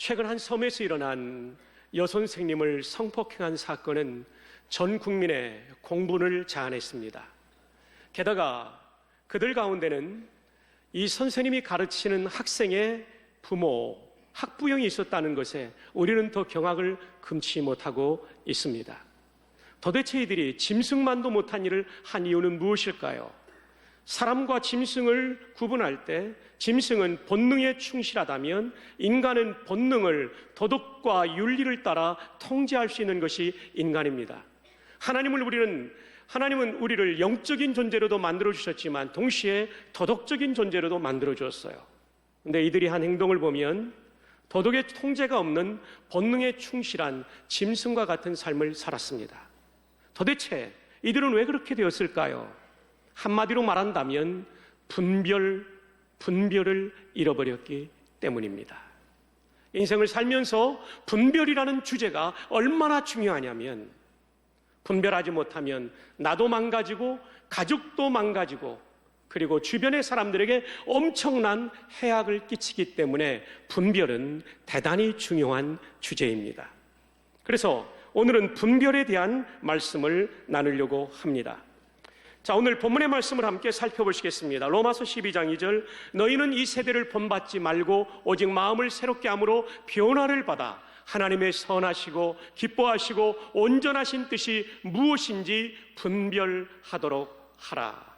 최근 한 섬에서 일어난 여선생님을 성폭행한 사건은 전 국민의 공분을 자아냈습니다. 게다가 그들 가운데는 이 선생님이 가르치는 학생의 부모, 학부형이 있었다는 것에 우리는 더 경악을 금치 못하고 있습니다. 도대체 이들이 짐승만도 못한 일을 한 이유는 무엇일까요? 사람과 짐승을 구분할 때 짐승은 본능에 충실하다면 인간은 본능을 도덕과 윤리를 따라 통제할 수 있는 것이 인간입니다. 하나님은 우리를 영적인 존재로도 만들어주셨지만 동시에 도덕적인 존재로도 만들어주었어요. 그런데 이들이 한 행동을 보면 도덕의 통제가 없는 본능에 충실한 짐승과 같은 삶을 살았습니다. 도대체 이들은 왜 그렇게 되었을까요? 한마디로 말한다면 분별을 잃어버렸기 때문입니다. 인생을 살면서 분별이라는 주제가 얼마나 중요하냐면 분별하지 못하면 나도 망가지고 가족도 망가지고 그리고 주변의 사람들에게 엄청난 해악을 끼치기 때문에 분별은 대단히 중요한 주제입니다. 그래서 오늘은 분별에 대한 말씀을 나누려고 합니다. 자, 오늘 본문의 말씀을 함께 살펴보시겠습니다. 로마서 12장 2절, 너희는 이 세대를 본받지 말고 오직 마음을 새롭게 함으로 변화를 받아 하나님의 선하시고 기뻐하시고 온전하신 뜻이 무엇인지 분별하도록 하라.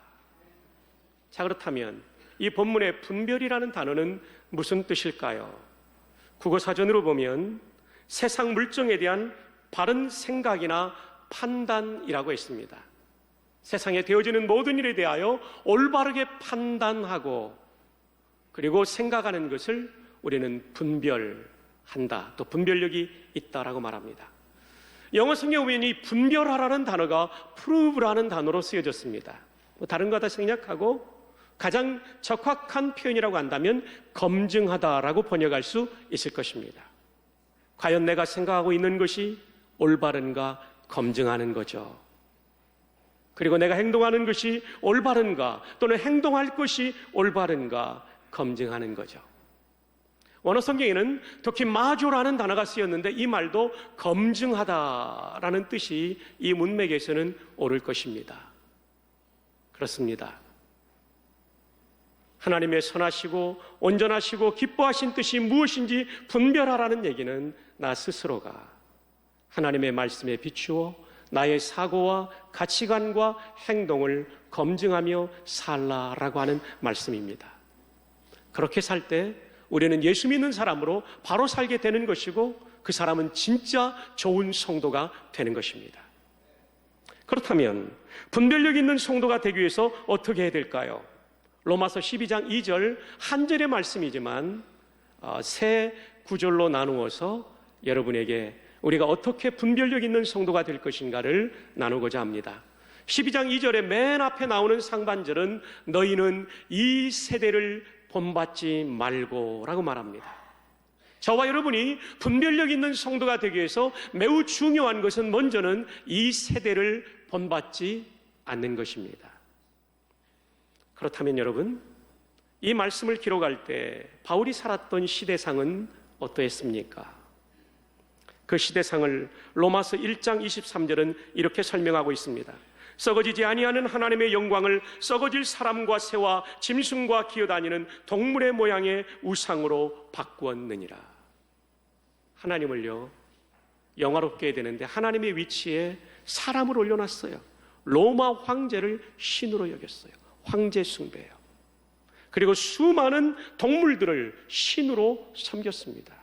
자, 그렇다면 이 본문의 분별이라는 단어는 무슨 뜻일까요? 국어사전으로 보면 세상 물정에 대한 바른 생각이나 판단이라고 했습니다. 세상에 되어지는 모든 일에 대하여 올바르게 판단하고 그리고 생각하는 것을 우리는 분별한다, 또 분별력이 있다라고 말합니다. 영어 성경에 보면 이 분별하라는 단어가 prove라는 단어로 쓰여졌습니다. 다른 거 다 생략하고 가장 적확한 표현이라고 한다면 검증하다라고 번역할 수 있을 것입니다. 과연 내가 생각하고 있는 것이 올바른가 검증하는 거죠. 그리고 내가 행동하는 것이 올바른가 또는 행동할 것이 올바른가 검증하는 거죠. 원어 성경에는 특히 마조라는 단어가 쓰였는데 이 말도 검증하다라는 뜻이 이 문맥에서는 옳을 것입니다. 그렇습니다. 하나님의 선하시고 온전하시고 기뻐하신 뜻이 무엇인지 분별하라는 얘기는 나 스스로가 하나님의 말씀에 비추어 나의 사고와 가치관과 행동을 검증하며 살라라고 하는 말씀입니다. 그렇게 살 때 우리는 예수 믿는 사람으로 바로 살게 되는 것이고 그 사람은 진짜 좋은 성도가 되는 것입니다. 그렇다면 분별력 있는 성도가 되기 위해서 어떻게 해야 될까요? 로마서 12장 2절 한 절의 말씀이지만 세 구절로 나누어서 여러분에게 우리가 어떻게 분별력 있는 성도가 될 것인가를 나누고자 합니다. 12장 2절의 맨 앞에 나오는 상반절은 너희는 이 세대를 본받지 말고 라고 말합니다. 저와 여러분이 분별력 있는 성도가 되기 위해서 매우 중요한 것은 먼저는 이 세대를 본받지 않는 것입니다. 그렇다면 여러분, 이 말씀을 기록할 때 바울이 살았던 시대상은 어떠했습니까? 그 시대상을 로마서 1장 23절은 이렇게 설명하고 있습니다. 썩어지지 아니하는 하나님의 영광을 썩어질 사람과 새와 짐승과 기어다니는 동물의 모양의 우상으로 바꾸었느니라. 하나님을요 영화롭게 해야 되는데 하나님의 위치에 사람을 올려놨어요. 로마 황제를 신으로 여겼어요. 황제 숭배예요. 그리고 수많은 동물들을 신으로 섬겼습니다.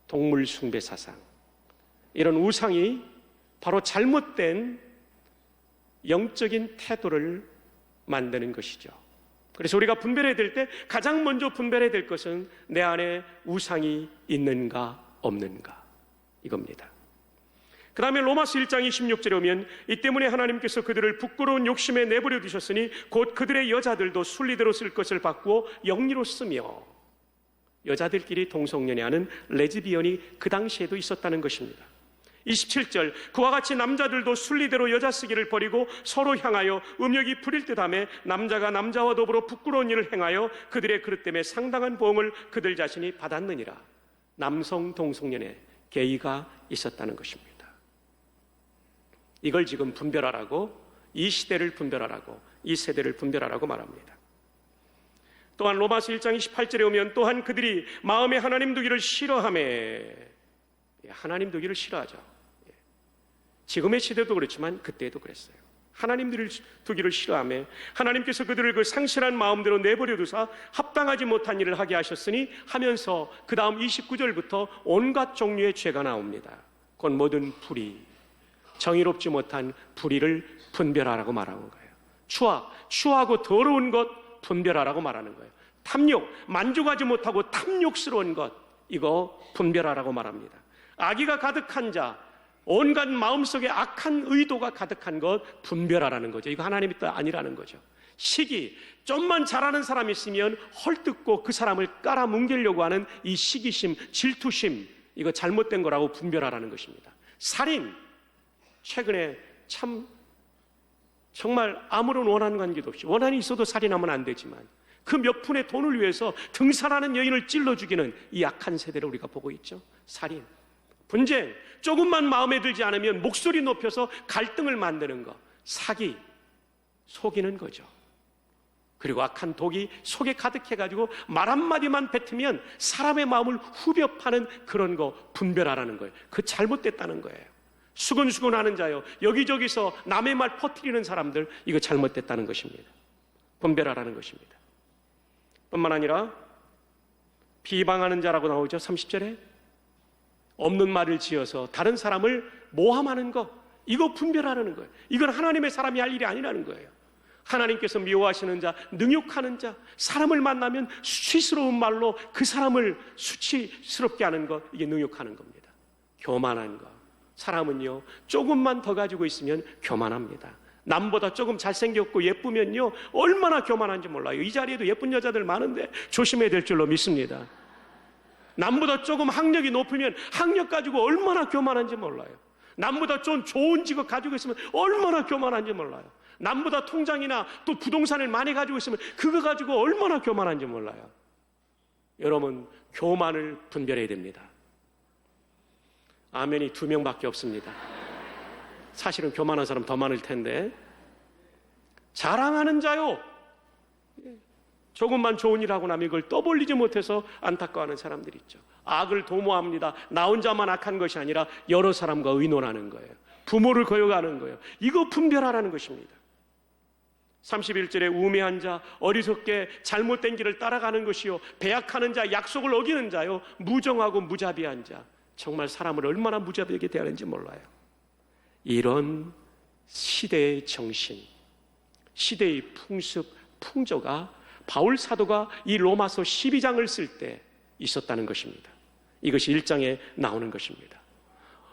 동물 숭배 사상, 이런 우상이 바로 잘못된 영적인 태도를 만드는 것이죠. 그래서 우리가 분별해야 될 때 가장 먼저 분별해야 될 것은 내 안에 우상이 있는가 없는가 이겁니다. 그 다음에 로마서 1장 26절에 오면 이 때문에 하나님께서 그들을 부끄러운 욕심에 내버려 두셨으니 곧 그들의 여자들도 순리대로 쓸 것을 바꾸어 영리로 쓰며, 여자들끼리 동성연애하는 레즈비언이 그 당시에도 있었다는 것입니다. 27절 그와 같이 남자들도 순리대로 여자 쓰기를 버리고 서로 향하여 음욕이 부릴 듯하며 남자가 남자와 더불어 부끄러운 일을 행하여 그들의 그릇 때문에 상당한 보응을 그들 자신이 받았느니라. 남성 동성연애, 게이가 있었다는 것입니다. 이걸 지금 분별하라고, 이 시대를 분별하라고, 이 세대를 분별하라고 말합니다. 또한 로마서 1장 28절에 오면 또한 그들이 마음에 하나님 두기를 싫어하매, 하나님 두기를 싫어하죠. 지금의 시대도 그렇지만 그때도 그랬어요. 하나님 두기를 싫어하며 하나님께서 그들을 그 상실한 마음대로 내버려 두사 합당하지 못한 일을 하게 하셨으니 하면서 그 다음 29절부터 온갖 종류의 죄가 나옵니다. 곧 모든 불의, 정의롭지 못한 불의를 분별하라고 말하는 거예요. 추하고 더러운 것 분별하라고 말하는 거예요. 탐욕, 만족하지 못하고 탐욕스러운 것, 이거 분별하라고 말합니다. 악의가 가득한 자, 온갖 마음속에 악한 의도가 가득한 것 분별하라는 거죠. 이거 하나님의 뜻 아니라는 거죠. 시기, 좀만 잘하는 사람이 있으면 헐뜯고 그 사람을 깔아뭉개려고 하는 이 시기심, 질투심, 이거 잘못된 거라고 분별하라는 것입니다. 살인, 최근에 참 정말 아무런 원한 관계도 없이, 원한이 있어도 살인하면 안 되지만 그 몇 푼의 돈을 위해서 등산하는 여인을 찔러 죽이는 이 악한 세대를 우리가 보고 있죠. 살인, 분쟁, 조금만 마음에 들지 않으면 목소리 높여서 갈등을 만드는 것, 사기, 속이는 거죠. 그리고 악한 독이 속에 가득해가지고 말 한마디만 뱉으면 사람의 마음을 후벼 파는 그런 거 분별하라는 거예요. 그 잘못됐다는 거예요. 수근수근하는 자요, 여기저기서 남의 말 퍼뜨리는 사람들, 이거 잘못됐다는 것입니다. 분별하라는 것입니다. 뿐만 아니라 비방하는 자라고 나오죠. 30절에 없는 말을 지어서 다른 사람을 모함하는 것, 이거 분별하라는 거예요. 이건 하나님의 사람이 할 일이 아니라는 거예요. 하나님께서 미워하시는 자, 능욕하는 자, 사람을 만나면 수치스러운 말로 그 사람을 수치스럽게 하는 것, 이게 능욕하는 겁니다. 교만한 것, 사람은요 조금만 더 가지고 있으면 교만합니다. 남보다 조금 잘생겼고 예쁘면요 얼마나 교만한지 몰라요. 이 자리에도 예쁜 여자들 많은데 조심해야 될 줄로 믿습니다. 남보다 조금 학력이 높으면 학력 가지고 얼마나 교만한지 몰라요. 남보다 좀 좋은 직업 가지고 있으면 얼마나 교만한지 몰라요. 남보다 통장이나 또 부동산을 많이 가지고 있으면 그거 가지고 얼마나 교만한지 몰라요. 여러분, 교만을 분별해야 됩니다. 아멘이 2명밖에 없습니다. 사실은 교만한 사람 더 많을 텐데. 자랑하는 자요, 조금만 좋은 일 하고 나면 이걸 떠벌리지 못해서 안타까워하는 사람들이 있죠. 악을 도모합니다. 나 혼자만 악한 것이 아니라 여러 사람과 의논하는 거예요. 부모를 거역하는 거예요. 이거 분별하라는 것입니다. 31절에 우매한 자, 어리석게 잘못된 길을 따라가는 것이요, 배약하는 자, 약속을 어기는 자요, 무정하고 무자비한 자, 정말 사람을 얼마나 무자비하게 대하는지 몰라요. 이런 시대의 정신, 시대의 풍습, 풍조가 바울 사도가 이 로마서 12장을 쓸 때 있었다는 것입니다. 이것이 1장에 나오는 것입니다.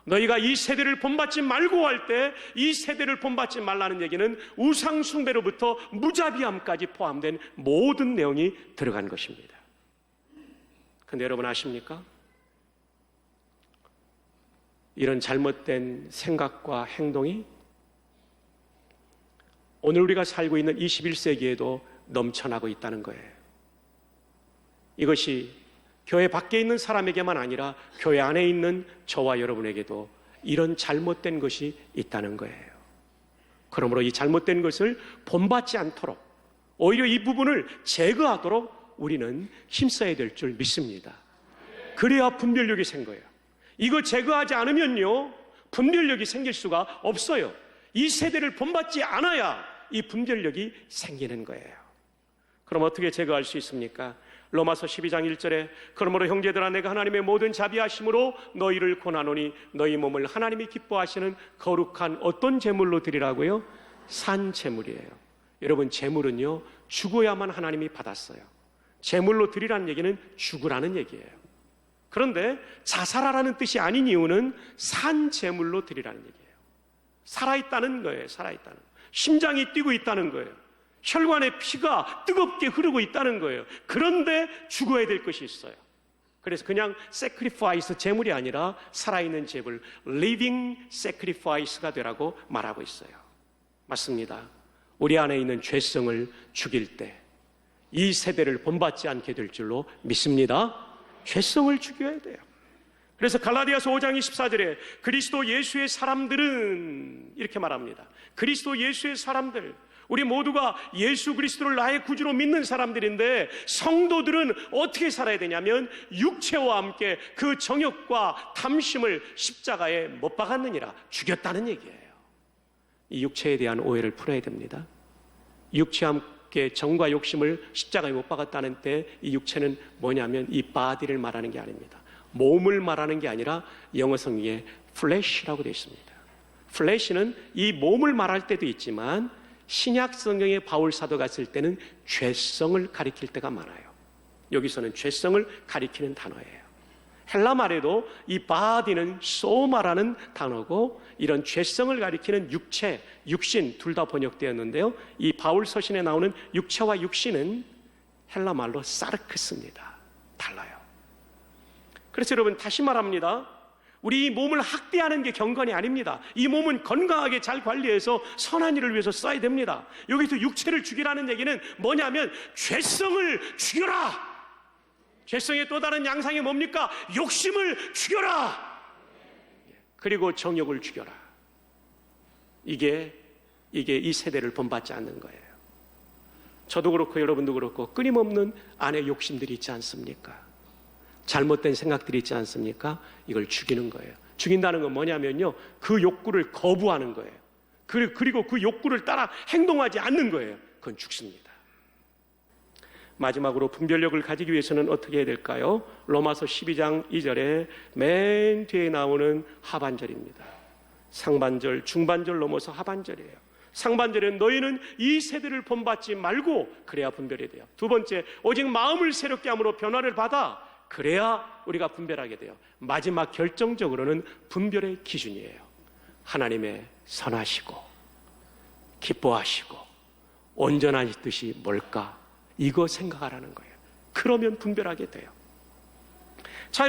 너희가 이 세대를 본받지 말고 할 때, 이 세대를 본받지 말라는 얘기는 우상 숭배로부터 무자비함까지 포함된 모든 내용이 들어간 것입니다. 그런데 여러분 아십니까? 이런 잘못된 생각과 행동이 오늘 우리가 살고 있는 21세기에도 넘쳐나고 있다는 거예요. 이것이 교회 밖에 있는 사람에게만 아니라 교회 안에 있는 저와 여러분에게도 이런 잘못된 것이 있다는 거예요. 그러므로 이 잘못된 것을 본받지 않도록, 오히려 이 부분을 제거하도록 우리는 힘써야 될 줄 믿습니다. 그래야 분별력이 생겨요. 이거 제거하지 않으면요 분별력이 생길 수가 없어요. 이 세대를 본받지 않아야 이 분별력이 생기는 거예요. 그럼 어떻게 제거할 수 있습니까? 로마서 12장 1절에 그러므로 형제들아 내가 하나님의 모든 자비하심으로 너희를 권하노니 너희 몸을 하나님이 기뻐하시는 거룩한 어떤 제물로 드리라고요? 산 제물이에요. 여러분, 제물은요 죽어야만 하나님이 받았어요. 제물로 드리라는 얘기는 죽으라는 얘기예요. 그런데 자살하라는 뜻이 아닌 이유는 산 제물로 드리라는 얘기예요. 살아있다는 거예요. 살아있다는 거예요. 심장이 뛰고 있다는 거예요. 혈관에 피가 뜨겁게 흐르고 있다는 거예요. 그런데 죽어야 될 것이 있어요. 그래서 그냥 sacrifice, 제물이 아니라 살아있는 제물, living sacrifice가 되라고 말하고 있어요. 맞습니다. 우리 안에 있는 죄성을 죽일 때 이 세대를 본받지 않게 될 줄로 믿습니다. 죄성을 죽여야 돼요. 그래서 갈라디아서 5장 24절에 그리스도 예수의 사람들은 이렇게 말합니다. 그리스도 예수의 사람들, 우리 모두가 예수 그리스도를 나의 구주로 믿는 사람들인데, 성도들은 어떻게 살아야 되냐면 육체와 함께 그 정욕과 탐심을 십자가에 못 박았느니라, 죽였다는 얘기예요. 이 육체에 대한 오해를 풀어야 됩니다. 육체와 함께 정과 욕심을 십자가에 못 박았다는 때 이 육체는 뭐냐면 이 바디를 말하는 게 아닙니다. 몸을 말하는 게 아니라 영어 성경에 flesh라고 되어 있습니다. flesh는 이 몸을 말할 때도 있지만 신약 성경에 바울 사도가 쓸 때는 죄성을 가리킬 때가 많아요. 여기서는 죄성을 가리키는 단어예요. 헬라 말에도 이 바디는 소마라는 단어고, 이런 죄성을 가리키는 육체, 육신 둘 다 번역되었는데요, 이 바울 서신에 나오는 육체와 육신은 헬라 말로 사르크스입니다. 달라요. 그래서 여러분, 다시 말합니다. 우리 이 몸을 학대하는 게 경건이 아닙니다. 이 몸은 건강하게 잘 관리해서 선한 일을 위해서 써야 됩니다. 여기서 육체를 죽이라는 얘기는 뭐냐면 죄성을 죽여라. 죄성의 또 다른 양상이 뭡니까? 욕심을 죽여라. 그리고 정욕을 죽여라. 이게 이 세대를 본받지 않는 거예요. 저도 그렇고 여러분도 그렇고 끊임없는 안에 욕심들이 있지 않습니까? 잘못된 생각들이 있지 않습니까? 이걸 죽이는 거예요. 죽인다는 건 뭐냐면요, 그 욕구를 거부하는 거예요. 그리고 그 욕구를 따라 행동하지 않는 거예요. 그건 죽습니다. 마지막으로 분별력을 가지기 위해서는 어떻게 해야 될까요? 로마서 12장 2절에 맨 뒤에 나오는 하반절입니다. 상반절, 중반절 넘어서 하반절이에요. 상반절은 너희는 이 세대를 본받지 말고 그래야 분별이 돼요. 두 번째, 오직 마음을 새롭게 함으로 변화를 받아 그래야 우리가 분별하게 돼요. 마지막 결정적으로는 분별의 기준이에요. 하나님의 선하시고 기뻐하시고 온전한 뜻이 뭘까? 이거 생각하라는 거예요. 그러면 분별하게 돼요. 자,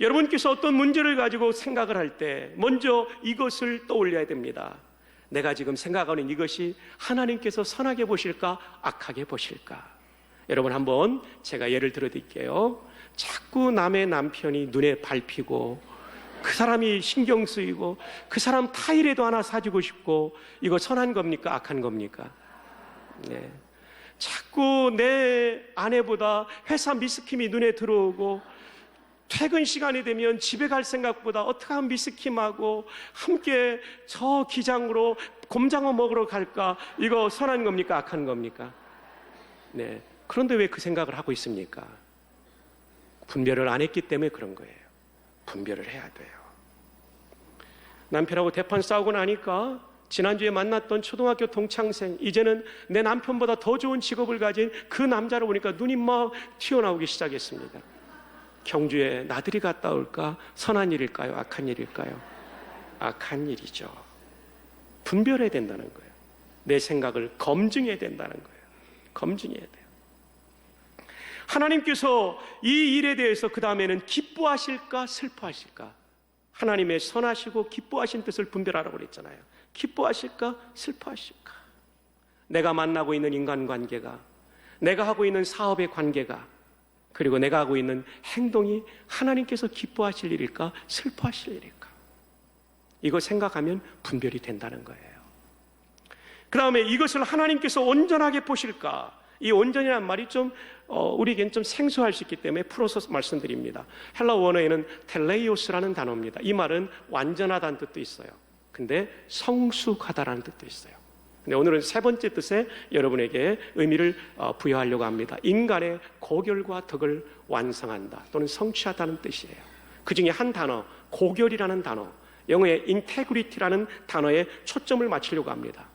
여러분께서 어떤 문제를 가지고 생각을 할 때 먼저 이것을 떠올려야 됩니다. 내가 지금 생각하는 이것이 하나님께서 선하게 보실까, 악하게 보실까? 여러분, 한번 제가 예를 들어 드릴게요. 자꾸 남의 남편이 눈에 밟히고 그 사람이 신경 쓰이고 그 사람 타일에도 하나 사주고 싶고, 이거 선한 겁니까, 악한 겁니까? 네. 자꾸 내 아내보다 회사 미스킴이 눈에 들어오고 퇴근 시간이 되면 집에 갈 생각보다 어떻게 하면 미스킴하고 함께 저 기장으로 곰장어 먹으러 갈까? 이거 선한 겁니까, 악한 겁니까? 네. 그런데 왜 그 생각을 하고 있습니까? 분별을 안 했기 때문에 그런 거예요. 분별을 해야 돼요. 남편하고 대판 싸우고 나니까 지난주에 만났던 초등학교 동창생, 이제는 내 남편보다 더 좋은 직업을 가진 그 남자를 보니까 눈이 막 튀어나오기 시작했습니다. 경주에 나들이 갔다 올까? 선한 일일까요, 악한 일일까요? 악한 일이죠. 분별해야 된다는 거예요. 내 생각을 검증해야 된다는 거예요. 검증해야 돼요. 하나님께서 이 일에 대해서 그 다음에는 기뻐하실까, 슬퍼하실까? 하나님의 선하시고 기뻐하신 뜻을 분별하라고 그랬잖아요. 기뻐하실까, 슬퍼하실까? 내가 만나고 있는 인간관계가, 내가 하고 있는 사업의 관계가, 그리고 내가 하고 있는 행동이 하나님께서 기뻐하실 일일까, 슬퍼하실 일일까? 이거 생각하면 분별이 된다는 거예요. 그 다음에 이것을 하나님께서 온전하게 보실까? 이 온전이라는 말이 좀 우리에겐 좀 생소할 수 있기 때문에 풀어서 말씀드립니다. 헬라 원어에는 텔레이오스라는 단어입니다. 이 말은 완전하다는 뜻도 있어요. 근데 성숙하다라는 뜻도 있어요. 근데 오늘은 세 번째 뜻에 여러분에게 의미를 부여하려고 합니다. 인간의 고결과 덕을 완성한다 또는 성취하다는 뜻이에요. 그 중에 한 단어, 고결이라는 단어, 영어의 인테그리티라는 단어에 초점을 맞추려고 합니다.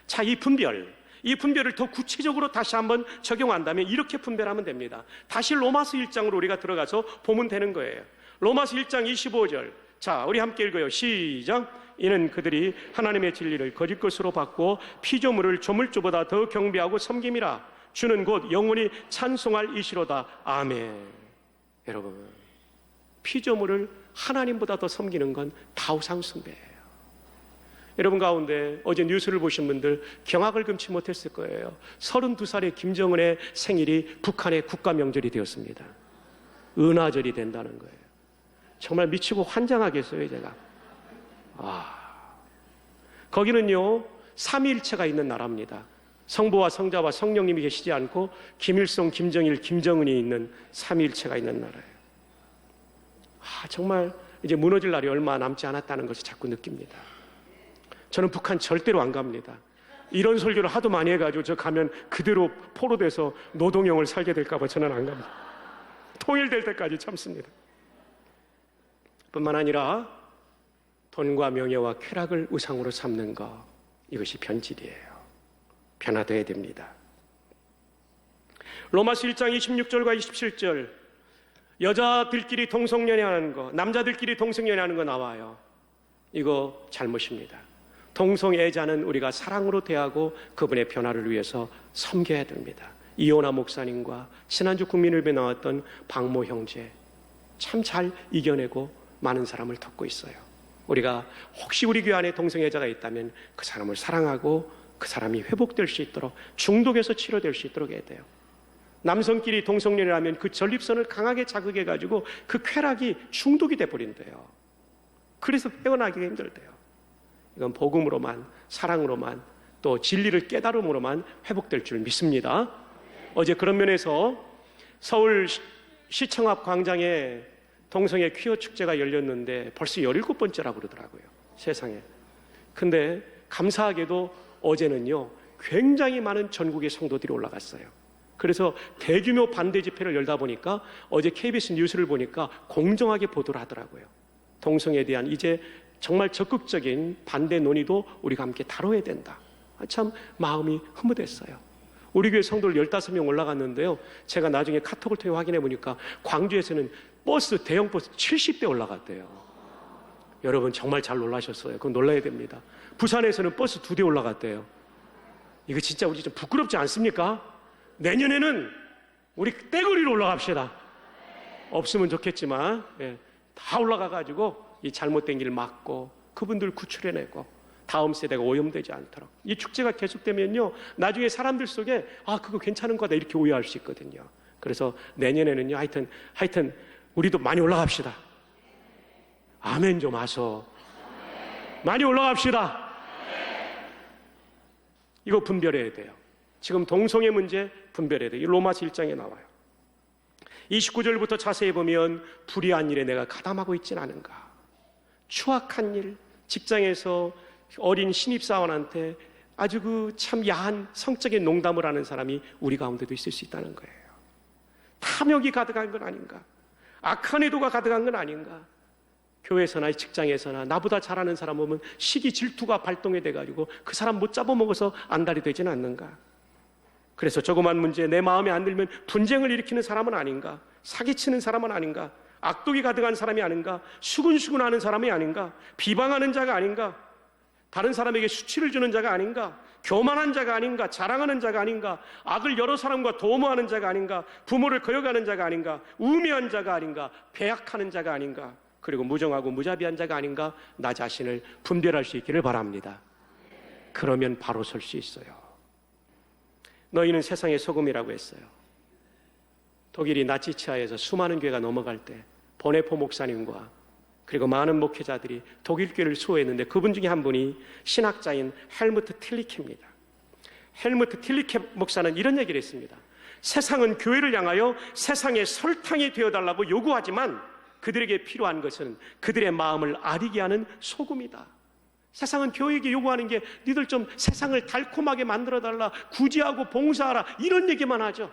자, 이 분별을 더 구체적으로 다시 한번 적용한다면 이렇게 분별하면 됩니다. 다시 로마서 1장으로 우리가 들어가서 보면 되는 거예요. 로마서 1장 25절. 자, 우리 함께 읽어요. 시작. 이는 그들이 하나님의 진리를 거짓 것으로 받고 피조물을 조물주보다 더 경배하고 섬김이라. 주는 곧 영원히 찬송할 이시로다. 아멘. 여러분, 피조물을 하나님보다 더 섬기는 건 다우상 숭배예요. 여러분 가운데 어제 뉴스를 보신 분들 경악을 금치 못했을 거예요. 32살의 김정은의 생일이 북한의 국가 명절이 되었습니다. 은하절이 된다는 거예요. 정말 미치고 환장하겠어요, 제가. 거기는요, 삼위일체가 있는 나라입니다. 성부와 성자와 성령님이 계시지 않고 김일성, 김정일, 김정은이 있는 삼위일체가 있는 나라예요. 정말 이제 무너질 날이 얼마 남지 않았다는 것을 자꾸 느낍니다. 저는 북한 절대로 안 갑니다. 이런 설교를 하도 많이 해가지고 저 가면 그대로 포로돼서 노동형을 살게 될까 봐 저는 안 갑니다. 통일될 때까지 참습니다. 뿐만 아니라 돈과 명예와 쾌락을 우상으로 삼는 것, 이것이 변질이에요. 변화되어야 됩니다. 로마서 1장 26절과 27절, 여자들끼리 동성연애하는 거, 남자들끼리 동성연애하는 거 나와요. 이거 잘못입니다. 동성애자는 우리가 사랑으로 대하고 그분의 변화를 위해서 섬겨야 됩니다. 이호나 목사님과 지난주 국민을배 나왔던 박모 형제, 참 잘 이겨내고 많은 사람을 돕고 있어요. 우리가 혹시 우리 교회 안에 동성애자가 있다면 그 사람을 사랑하고 그 사람이 회복될 수 있도록, 중독에서 치료될 수 있도록 해야 돼요. 남성끼리 동성연애하면 그 전립선을 강하게 자극해가지고 그 쾌락이 중독이 돼버린대요. 그래서 헤어나기가 힘들대요. 이건 복음으로만, 사랑으로만, 또 진리를 깨달음으로만 회복될 줄 믿습니다. 어제 그런 면에서 서울 시청 앞 광장에 동성애 퀴어 축제가 열렸는데 벌써 17번째라고 그러더라고요, 세상에. 근데 감사하게도 어제는요, 굉장히 많은 전국의 성도들이 올라갔어요. 그래서 대규모 반대 집회를 열다 보니까 어제 KBS 뉴스를 보니까 공정하게 보도를 하더라고요. 동성애에 대한 이제 정말 적극적인 반대 논의도 우리가 함께 다뤄야 된다. 참 마음이 흐뭇했어요. 우리 교회 성도들 15명 올라갔는데요, 제가 나중에 카톡을 통해 확인해 보니까 광주에서는 버스, 대형 버스 70대 올라갔대요. 여러분 정말 잘 놀라셨어요. 그건 놀라야 됩니다. 부산에서는 버스 2대 올라갔대요. 이거 진짜 우리 좀 부끄럽지 않습니까? 내년에는 우리 떼거리로 올라갑시다. 없으면 좋겠지만, 다 올라가가지고 이 잘못된 길 막고 그분들 구출해내고 다음 세대가 오염되지 않도록. 이 축제가 계속되면요, 나중에 사람들 속에 그거 괜찮은 거다 이렇게 오해할 수 있거든요. 그래서 내년에는요, 하여튼 우리도 많이 올라갑시다. 아멘 좀 하소. 많이 올라갑시다. 이거 분별해야 돼요. 지금 동성애 문제 분별해야 돼요. 이 로마서 1장에 나와요. 29절부터 자세히 보면 불의한 일에 내가 가담하고 있진 않은가. 추악한 일, 직장에서 어린 신입사원한테 아주 그 참 야한 성적인 농담을 하는 사람이 우리 가운데도 있을 수 있다는 거예요. 탐욕이 가득한 건 아닌가. 악한 의도가 가득한 건 아닌가. 교회에서나 직장에서나 나보다 잘하는 사람 보면 시기 질투가 발동이 돼가지고 그 사람 못 잡아먹어서 안달이 되지는 않는가. 그래서 조그만 문제에 내 마음에 안 들면 분쟁을 일으키는 사람은 아닌가. 사기치는 사람은 아닌가. 악독이 가득한 사람이 아닌가. 수근수근하는 사람이 아닌가. 비방하는 자가 아닌가. 다른 사람에게 수치를 주는 자가 아닌가. 교만한 자가 아닌가. 자랑하는 자가 아닌가. 악을 여러 사람과 도모하는 자가 아닌가. 부모를 거역하는 자가 아닌가. 우매한 자가 아닌가. 배약하는 자가 아닌가. 그리고 무정하고 무자비한 자가 아닌가. 나 자신을 분별할 수 있기를 바랍니다. 그러면 바로 설 수 있어요. 너희는 세상의 소금이라고 했어요. 독일이 나치치하에서 수많은 교회가 넘어갈 때 보네포 목사님과 그리고 많은 목회자들이 독일 교회를 수호했는데 그분 중에 한 분이 신학자인 헬무트 틸리케입니다. 헬무트 틸리케 목사는 이런 얘기를 했습니다. 세상은 교회를 향하여 세상의 설탕이 되어달라고 요구하지만 그들에게 필요한 것은 그들의 마음을 아리게 하는 소금이다. 세상은 교회에게 요구하는 게 니들 좀 세상을 달콤하게 만들어달라, 구제하고 봉사하라, 이런 얘기만 하죠.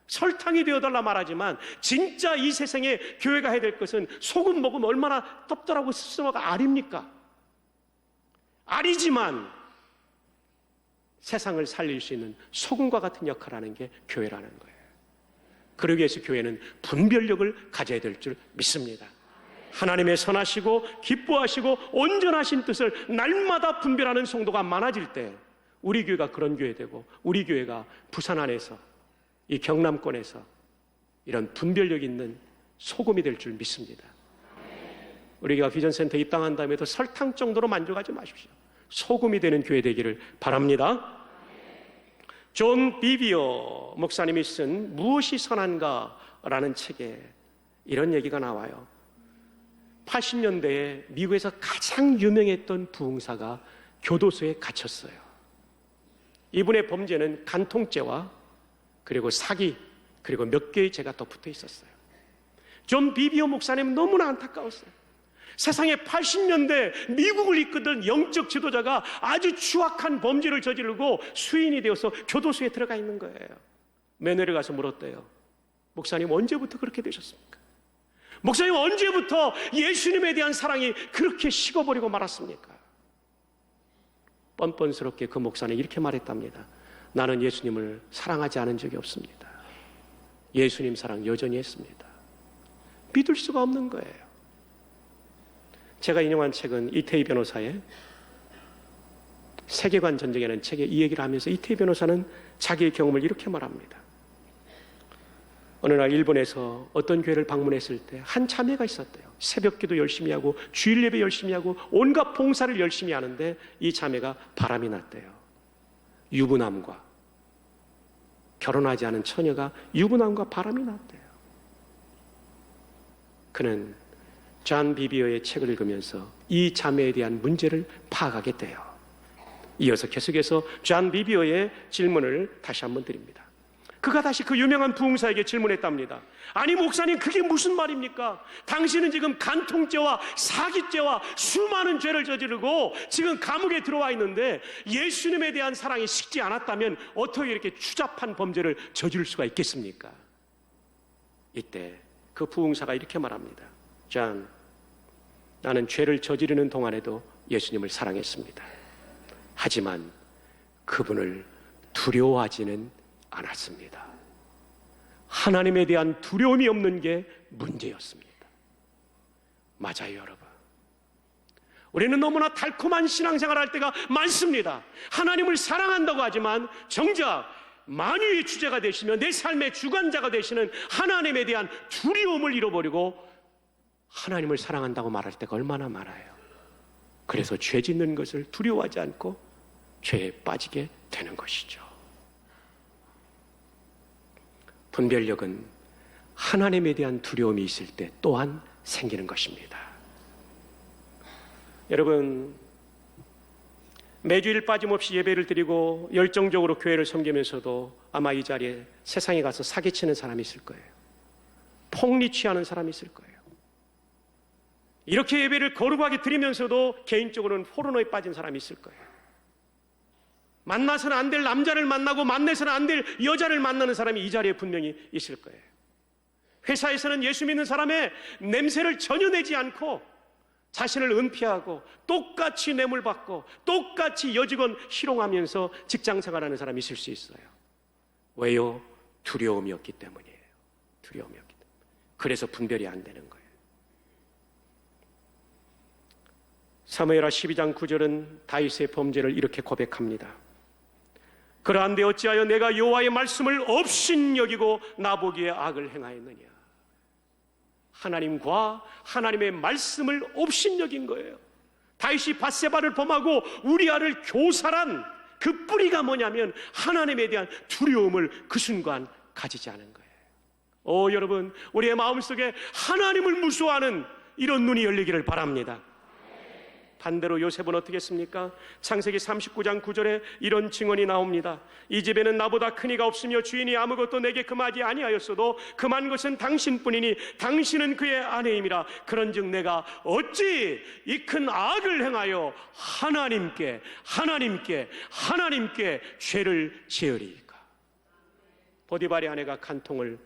설탕이 되어달라 말하지만 진짜 이 세상에 교회가 해야 될 것은 소금 먹으면 얼마나 덥더라고 스스로가 아립니까? 아리지만 세상을 살릴 수 있는 소금과 같은 역할을 하는 게 교회라는 거예요. 그러기 위해서 교회는 분별력을 가져야 될 줄 믿습니다. 하나님의 선하시고 기뻐하시고 온전하신 뜻을 날마다 분별하는 성도가 많아질 때 우리 교회가 그런 교회 되고 우리 교회가 부산 안에서 이 경남권에서 이런 분별력 있는 소금이 될 줄 믿습니다. 우리가 비전센터 입당한 다음에도 설탕 정도로 만족하지 마십시오. 소금이 되는 교회 되기를 바랍니다. 존 비비어 목사님이 쓴 무엇이 선한가라는 책에 이런 얘기가 나와요. 80년대에 미국에서 가장 유명했던 부흥사가 교도소에 갇혔어요. 이분의 범죄는 간통죄와 그리고 사기 그리고 몇 개의 죄가 더 붙어 있었어요. 존 비비오 목사님 너무나 안타까웠어요. 세상에 80년대 미국을 이끄던 영적 지도자가 아주 추악한 범죄를 저지르고 수인이 되어서 교도소에 들어가 있는 거예요. 매너를 가서 물었대요. 목사님 언제부터 그렇게 되셨습니까? 목사님 언제부터 예수님에 대한 사랑이 그렇게 식어버리고 말았습니까? 뻔뻔스럽게 그 목사는 이렇게 말했답니다. 나는 예수님을 사랑하지 않은 적이 없습니다. 예수님 사랑 여전히 했습니다. 믿을 수가 없는 거예요. 제가 인용한 책은 이태희 변호사의 세계관 전쟁이라는 책에 이 얘기를 하면서 이태희 변호사는 자기의 경험을 이렇게 말합니다. 어느 날 일본에서 어떤 교회를 방문했을 때 한 자매가 있었대요. 새벽기도 열심히 하고 주일 예배 열심히 하고 온갖 봉사를 열심히 하는데 이 자매가 바람이 났대요. 유부남과 결혼하지 않은 처녀가 유부남과 바람이 났대요. 그는 존 비비어의 책을 읽으면서 이 자매에 대한 문제를 파악하게 돼요. 이어서 계속해서 존 비비어의 질문을 다시 한번 드립니다. 그가 다시 그 유명한 부흥사에게 질문했답니다. 아니 목사님 그게 무슨 말입니까? 당신은 지금 간통죄와 사기죄와 수많은 죄를 저지르고 지금 감옥에 들어와 있는데 예수님에 대한 사랑이 식지 않았다면 어떻게 이렇게 추잡한 범죄를 저지를 수가 있겠습니까? 이때 그 부흥사가 이렇게 말합니다. 존, 나는 죄를 저지르는 동안에도 예수님을 사랑했습니다. 하지만 그분을 두려워하지는 않았습니다. 하나님에 대한 두려움이 없는 게 문제였습니다. 맞아요, 여러분. 우리는 너무나 달콤한 신앙생활 할 때가 많습니다. 하나님을 사랑한다고 하지만 정작 만유의 주제가 되시며 내 삶의 주관자가 되시는 하나님에 대한 두려움을 잃어버리고 하나님을 사랑한다고 말할 때가 얼마나 많아요. 그래서 죄 짓는 것을 두려워하지 않고 죄에 빠지게 되는 것이죠. 분별력은 하나님에 대한 두려움이 있을 때 또한 생기는 것입니다. 여러분, 매주일 빠짐없이 예배를 드리고 열정적으로 교회를 섬기면서도 아마 이 자리에 세상에 가서 사기치는 사람이 있을 거예요. 폭리 취하는 사람이 있을 거예요. 이렇게 예배를 거룩하게 드리면서도 개인적으로는 포르노에 빠진 사람이 있을 거예요. 만나서는 안 될 남자를 만나고 만나서는 안 될 여자를 만나는 사람이 이 자리에 분명히 있을 거예요. 회사에서는 예수 믿는 사람의 냄새를 전혀 내지 않고 자신을 은폐하고 똑같이 뇌물받고 똑같이 여직원 희롱하면서 직장생활하는 사람이 있을 수 있어요. 왜요? 두려움이었기 때문이에요. 두려움이었기 때문에. 그래서 분별이 안 되는 거예요. 사무엘하 12장 9절은 다윗의 범죄를 이렇게 고백합니다. 그러한데 어찌하여 내가 여호와의 말씀을 업신여기고 나보기에 악을 행하였느냐. 하나님과 하나님의 말씀을 업신여긴 거예요. 다윗이 밧세바를 범하고 우리아를 교살한 그 뿌리가 뭐냐면 하나님에 대한 두려움을 그 순간 가지지 않은 거예요. 여러분, 우리의 마음속에 하나님을 무서워하는 이런 눈이 열리기를 바랍니다. 반대로 요셉은 어떻게 했습니까? 창세기 39장 9절에 이런 증언이 나옵니다. 이 집에는 나보다 큰 이가 없으며 주인이 아무것도 내게 금하지 아니하였어도 금한 것은 당신뿐이니 당신은 그의 아내임이라. 그런즉 내가 어찌 이 큰 악을 행하여 하나님께 죄를 지으리까. 보디발의 아내가 간통을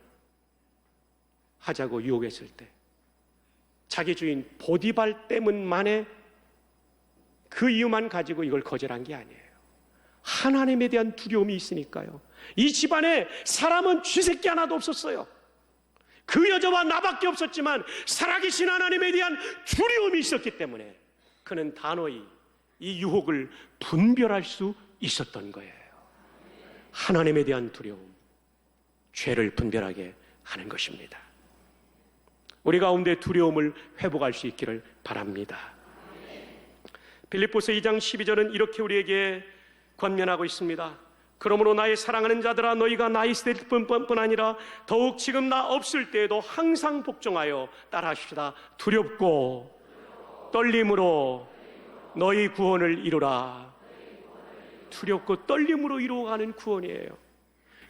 하자고 유혹했을 때 자기 주인 보디발 때문만에 그 이유만 가지고 이걸 거절한 게 아니에요. 하나님에 대한 두려움이 있으니까요. 이 집안에 사람은 쥐새끼 하나도 없었어요. 그 여자와 나밖에 없었지만 살아계신 하나님에 대한 두려움이 있었기 때문에 그는 단호히 이 유혹을 분별할 수 있었던 거예요. 하나님에 대한 두려움, 죄를 분별하게 하는 것입니다. 우리 가운데 두려움을 회복할 수 있기를 바랍니다. 빌립보서 2장 12절은 이렇게 우리에게 권면하고 있습니다. 그러므로 나의 사랑하는 자들아, 너희가 나 있을 때뿐 아니라 더욱 지금 나 없을 때에도 항상 복종하여 따라하시다. 두렵고 떨림으로 너희 구원을 이루라. 두렵고 떨림으로 이루어가는 구원이에요.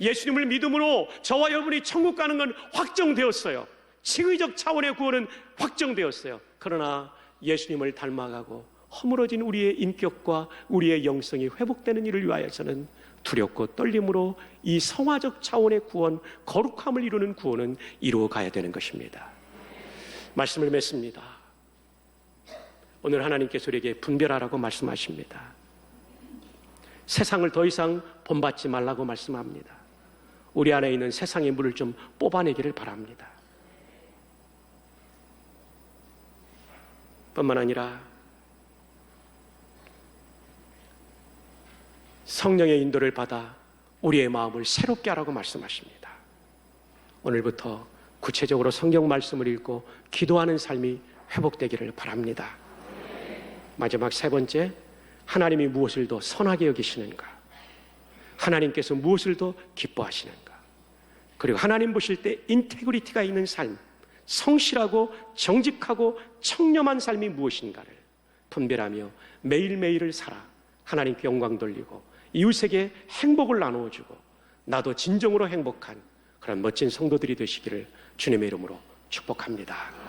예수님을 믿음으로 저와 여러분이 천국 가는 건 확정되었어요. 칭의적 차원의 구원은 확정되었어요. 그러나 예수님을 닮아가고 허물어진 우리의 인격과 우리의 영성이 회복되는 일을 위하여서는 두렵고 떨림으로 이 성화적 차원의 구원, 거룩함을 이루는 구원은 이루어가야 되는 것입니다. 말씀을 맺습니다. 오늘 하나님께서 우리에게 분별하라고 말씀하십니다. 세상을 더 이상 본받지 말라고 말씀합니다. 우리 안에 있는 세상의 물을 좀 뽑아내기를 바랍니다. 뿐만 아니라 성령의 인도를 받아 우리의 마음을 새롭게 하라고 말씀하십니다. 오늘부터 구체적으로 성경 말씀을 읽고 기도하는 삶이 회복되기를 바랍니다. 마지막 세 번째, 하나님이 무엇을 더 선하게 여기시는가? 하나님께서 무엇을 더 기뻐하시는가? 그리고 하나님 보실 때 인테그리티가 있는 삶, 성실하고 정직하고 청렴한 삶이 무엇인가를 분별하며 매일매일을 살아 하나님께 영광 돌리고 이웃에게 행복을 나누어주고 나도 진정으로 행복한 그런 멋진 성도들이 되시기를 주님의 이름으로 축복합니다.